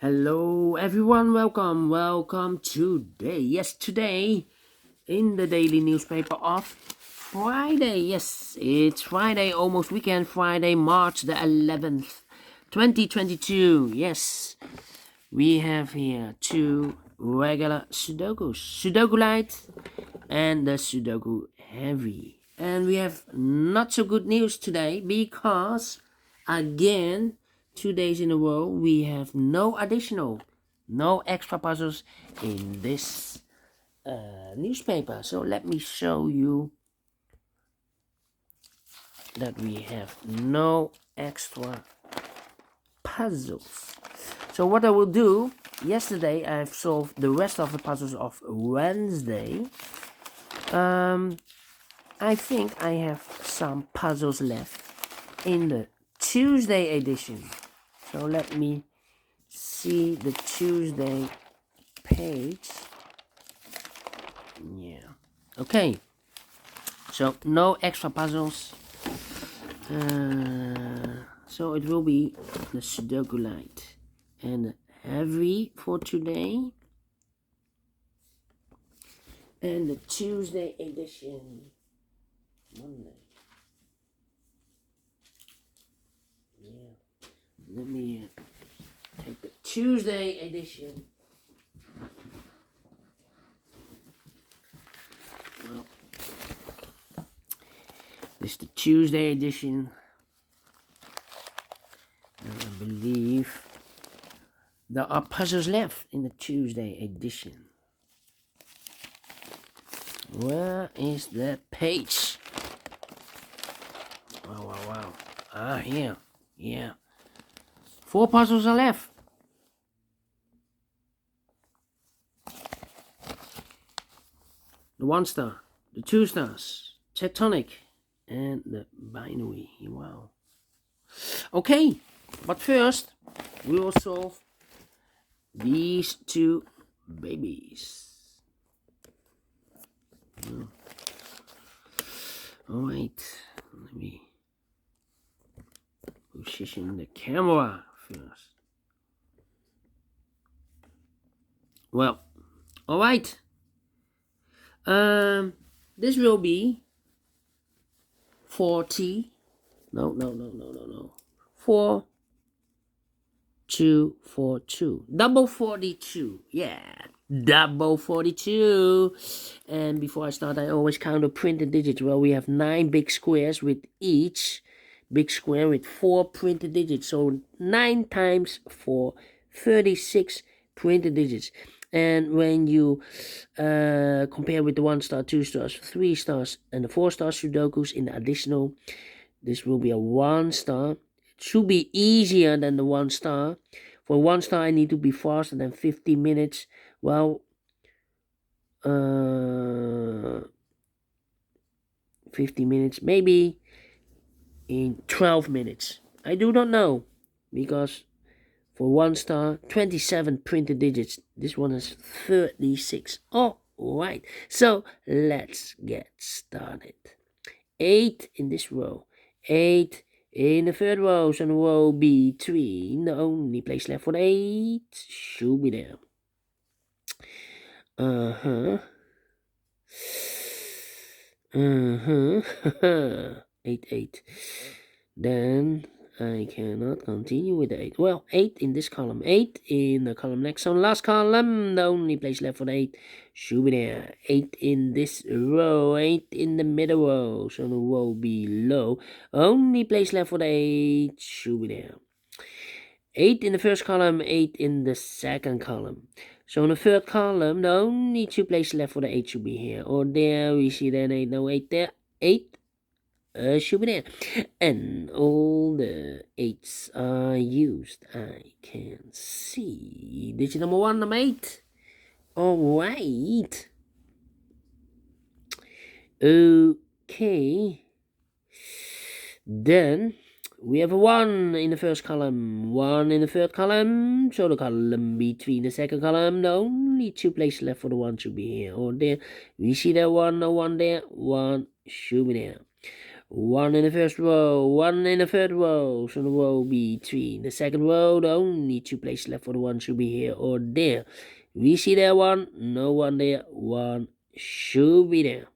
Hello everyone, welcome today. Yes, today in the daily newspaper of Friday. Yes, it's Friday, almost weekend Friday, March the 11th, 2022. Yes, we have here two regular Sudokus, Sudoku Light and the Sudoku Heavy. And we have not so good news today because again 2 days in a row we have no extra puzzles in this newspaper. So let me show you that we have no extra puzzles. So what I will do, yesterday I've solved the rest of the puzzles of Wednesday. I think I have some puzzles left in the Tuesday edition. So let me see the Tuesday page. Yeah. Okay. So no extra puzzles. So it will be the Sudoku Light and the Heavy for today. And the Tuesday edition. Monday. Yeah. Let me take the Tuesday edition. Well, this is the Tuesday edition. And I believe there are puzzles left in the Tuesday edition. Where is the page? Wow. Ah, here. Yeah. 4 puzzles are left. The 1 star, the 2 stars, tectonic, and the binary. Wow. Okay, but first we will solve these 2 babies. Alright, let me position the camera first. Well, alright. This will be 40. No. 4, 2, 4, 2. Double 42. Yeah. Double 42. And before I start, I always count the printed digits. Well, we have 9 big squares with each big square with 4 printed digits. So 9 times 4, 36 printed digits. And when you compare with the 1 star, 2 stars, 3 stars, and the 4 star Sudokus in the additional, this will be a 1 star. It should be easier than the 1 star. For 1 star, I need to be faster than 50 minutes. Well, 50 minutes, maybe in 12 minutes. I do not know, because for 1 star, 27 printed digits. This one is 36. All right, so let's get started. 8 in this row, 8 in the 3rd row, so the row B3, the only place left for the 8 should be there. 8. Then I cannot continue with the 8. Well, 8 in this column, 8 in the column next. So last column, the only place left for the 8 should be there. 8 in this row, 8 in the middle row. So the row below, only place left for the 8 should be there. 8 in the 1st column, 8 in the 2nd column. So in the 3rd column, the only 2 places left for the 8 should be here. Or there, we see then 8, no 8 there. 8 should be there. And all the 8s are used. I can see. Digit number 1, number 8. Alright. Okay. Then we have a 1 in the 1st column, 1 in the 3rd column, so the column between the 2nd column, the only 2 places left for the 1 should be here or there. We see that 1, no 1 there, 1 should be there. 1 in the first row, 1 in the third row. So the row between the second row, the only 2 places left for the 1 should be here or there. We see there 1, no 1 there, 1 should be there.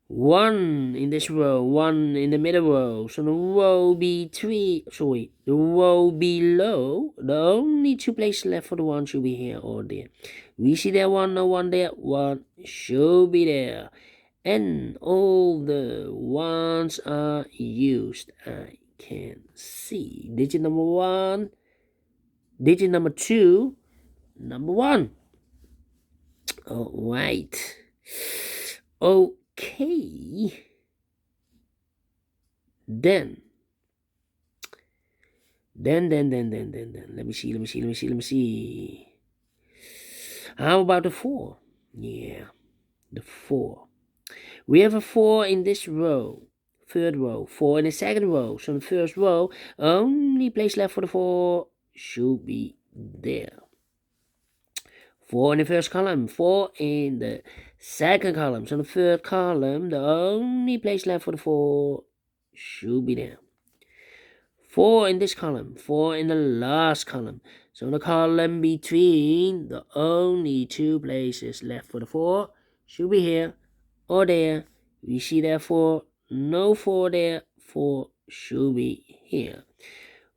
1 in this row, 1 in the middle row. So the row the row below, the only 2 places left for the 1 should be here or there. We see there 1, no 1 there, 1 should be there. And all the ones are used. I can see digit number 1, digit number 2, number 1. All right. Okay. Then. Let me see. How about the 4? Yeah, the 4. We have a 4 in this row, third row, 4 in the second row. So in the first row, only place left for the 4 should be there. 4 in the first column, 4 in the second column. So in the third column, the only place left for the 4 should be there. 4 in this column, 4 in the last column. So in the column between, the only 2 places left for the 4 should be here or there. We see therefore no 4 there, 4 should be here.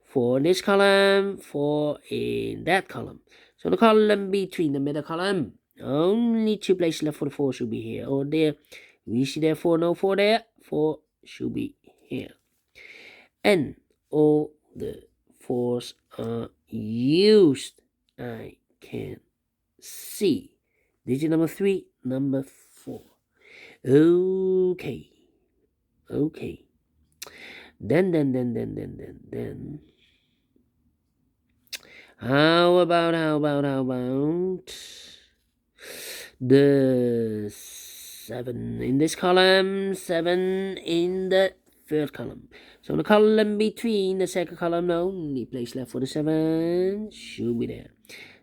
4 in this column, 4 in that column. So the column between the middle column, only 2 places left for the 4 should be here or there. We see therefore no 4 there, 4 should be here. And all the 4s are used. I can see. Digit number 3, number 4. Okay. Then. How about the 7 in this column, 7 in the third column. So the column between the second column, the only place left for the 7 should be there.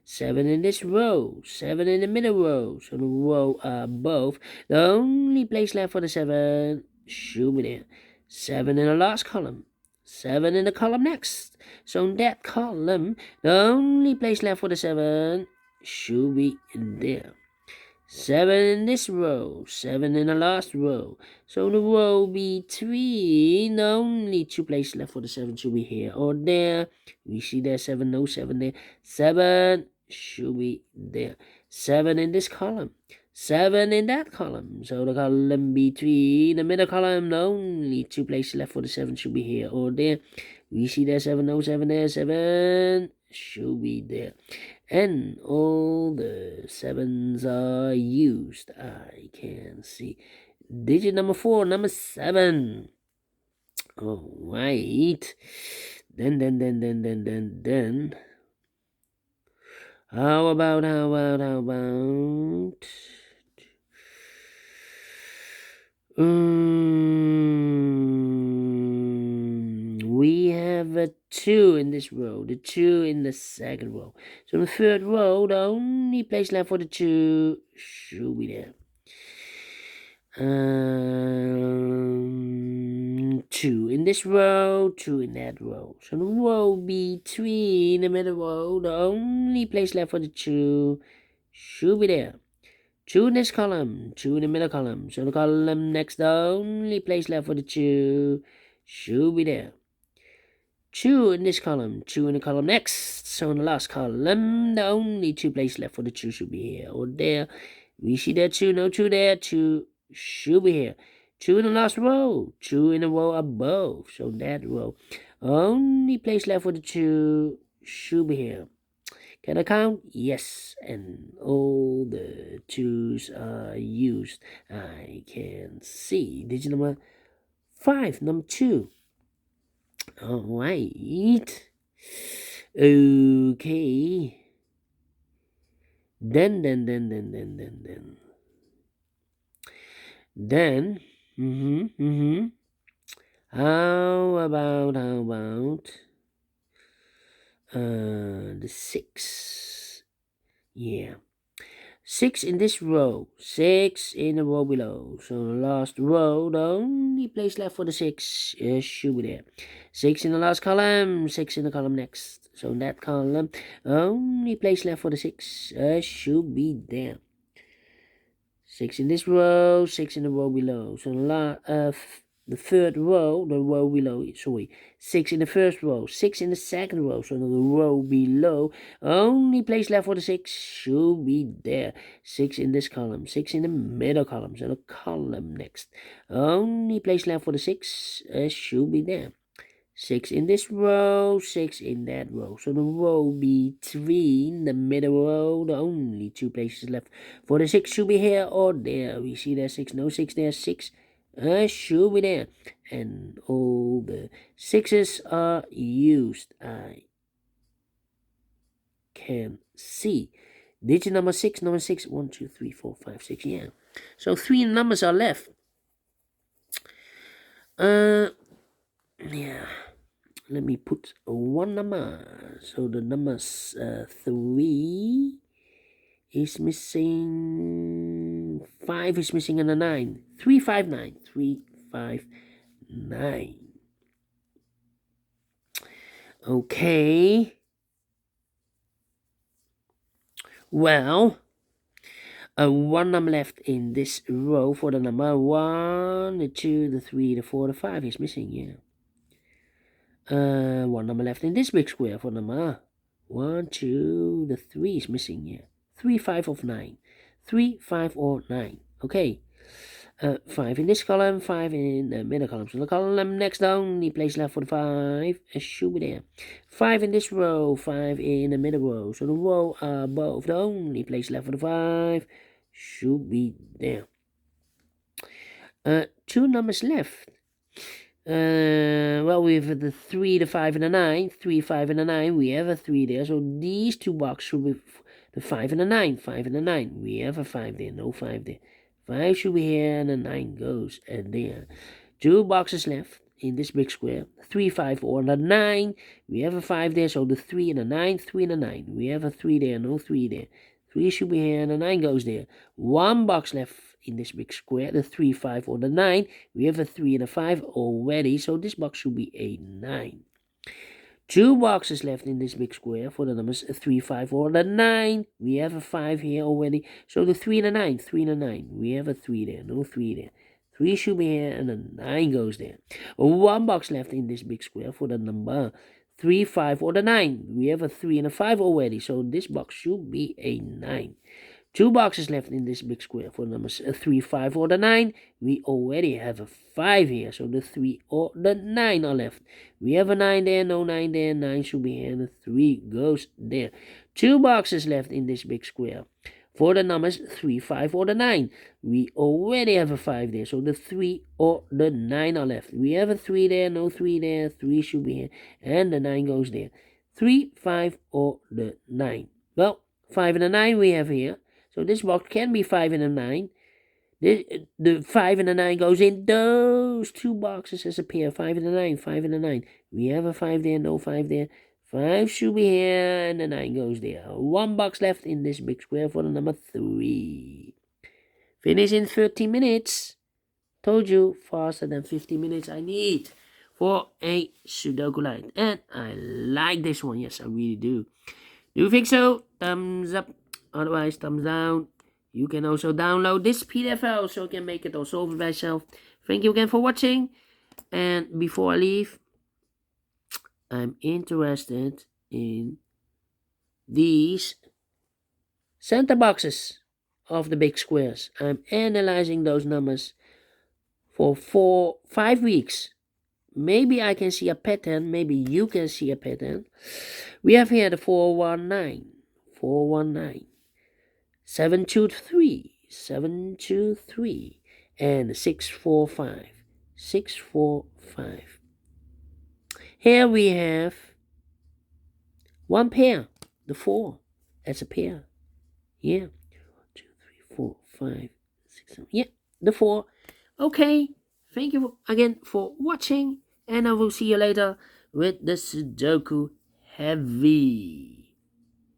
7 in this row, 7 in the middle row. So the row above, the only place left for the 7 should be there. 7 in the last column, 7 in the column next. So in that column, the only place left for the 7 should be there. 7 in this row, 7 in the last row. So the row between, the only 2 places left for the 7 should be here or there. We see there 7, no 7 there. 7 should be there. 7 in this column, 7 in that column. So the column between the middle column, the only 2 places left for the 7 should be here or there. We see there 7, no 7 there. 7 should be there. And all the 7s are used. I can see. Digit number 4, number 7. All right. Then. How about we have a 2 in this row, the 2 in the second row. So in the third row, the only place left for the 2 should be there. 2 in this row, 2 in that row. So the row between the middle row, the only place left for the 2 should be there. 2 in this column, 2 in the middle column. So the column next, the only place left for the 2 should be there. 2 in this column, 2 in the column next. So in the last column, the only 2 places left for the 2 should be here or there. We see there 2, no 2 there, 2 should be here. 2 in the last row, 2 in the row above. So that row, only place left for the 2 should be here. Can I count? Yes, and all the 2s are used. I can see. Digit number 5, number 2. All right. Okay. Then. How about the 6? Yeah. 6 in this row, 6 in the row below. So the last row, the only place left for the 6 should be there. 6 in the last column, 6 in the column next. So in that column, only place left for the 6 should be there. 6 in this row, 6 in the row below. So the third row, the row below, 6 in the first row, 6 in the second row. So the row below, only place left for the 6 should be there. 6 in this column, 6 in the middle column. So the column next, only place left for the 6 should be there. 6 in this row, 6 in that row. So the row between the middle row, the only 2 places left for the 6 should be here or there. We see there's 6, no 6 there, 6 should be there. And all the 6s are used. I can see. Digit number 6, 1, 2, 3, 4, 5, 6, yeah. So 3 numbers are left. Yeah. Let me put one number. So the number 3 is missing. 5 is missing, and a 9. 3, 5, 9. 3, 5, 9. Okay. Well, one number left in this row for the number 1, the 2, the 3, the 4, the 5 is missing, yeah. One number left in this big square for number 1, 2, the 3 is missing here. 3, 5 of 9. 3, 5 or 9. Okay. 5 in this column, 5 in the middle column. So the column next down, the place left for the 5 should be there. 5 in this row, 5 in the middle row. So the row above, the only place left for the 5 should be there. 2 numbers left. Well, we have the 3, the 5, and the 9. 3, 5, and the 9. We have a 3 there. So these 2 boxes should be the 5 and the 9. 5 and the 9. We have a 5 there. No 5 there. 5 should be here, and the 9 goes there. 2 boxes left in this big square. 3, 5, or the 9. We have a 5 there. So the 3 and the 9. 3 and the 9. We have a 3 there. No 3 there. 3 should be here, and the 9 goes there. 1 box left in this big square, the 3, 5, or the 9. We have a 3 and a 5 already, so this box should be a 9. 2 boxes left in this big square for the numbers 3, 5, or the 9. We have a 5 here already, so the 3 and a 9. 3 and a 9. We have a 3 there, no 3 there. 3 should be here, and the 9 goes there. 1 box left in this big square for the number 3, 5, or the 9. We have a 3 and a 5 already, so this box should be a 9. 2 boxes left in this big square for numbers 3, 5, or the 9. We already have a 5 here, so the 3 or the 9 are left. We have a 9 there, no 9 there, 9 should be here, and the 3 goes there. 2 boxes left in this big square for the numbers 3, 5, or the 9. We already have a 5 there, so the 3 or the 9 are left. We have a 3 there, no 3 there, 3 should be here, and the 9 goes there. 3, 5, or the 9. Well, 5 and the 9 we have here. So this box can be 5 and a 9. The 5 and the 9 goes in those 2 boxes as a pair. 5 and a 9, 5 and a 9. We have a 5 there, no 5 there. 5 should be here, and the 9 goes there. 1 box left in this big square for the number 3. Finish in 30 minutes. Told you, faster than 50 minutes I need for a Sudoku Light. And I like this one. Yes, I really do. Do you think so? Thumbs up. Otherwise, thumbs down. You can also download this PDF file so you can make it all solve it by yourself. Thank you again for watching. And before I leave, I'm interested in these center boxes of the big squares. I'm analyzing those numbers for 5 weeks. Maybe I can see a pattern. Maybe you can see a pattern. We have here the 419. 419. 723, 723, and 645, 645. Here we have one pair, the 4, as a pair. Yeah, 1, 2, 3, 4, 5, 6, 7. Yeah, the 4. Okay, thank you again for watching, and I will see you later with the Sudoku Heavy.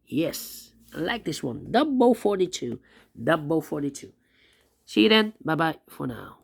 Yes. I like this one. Double 42. Double 42. See you then. Bye bye for now.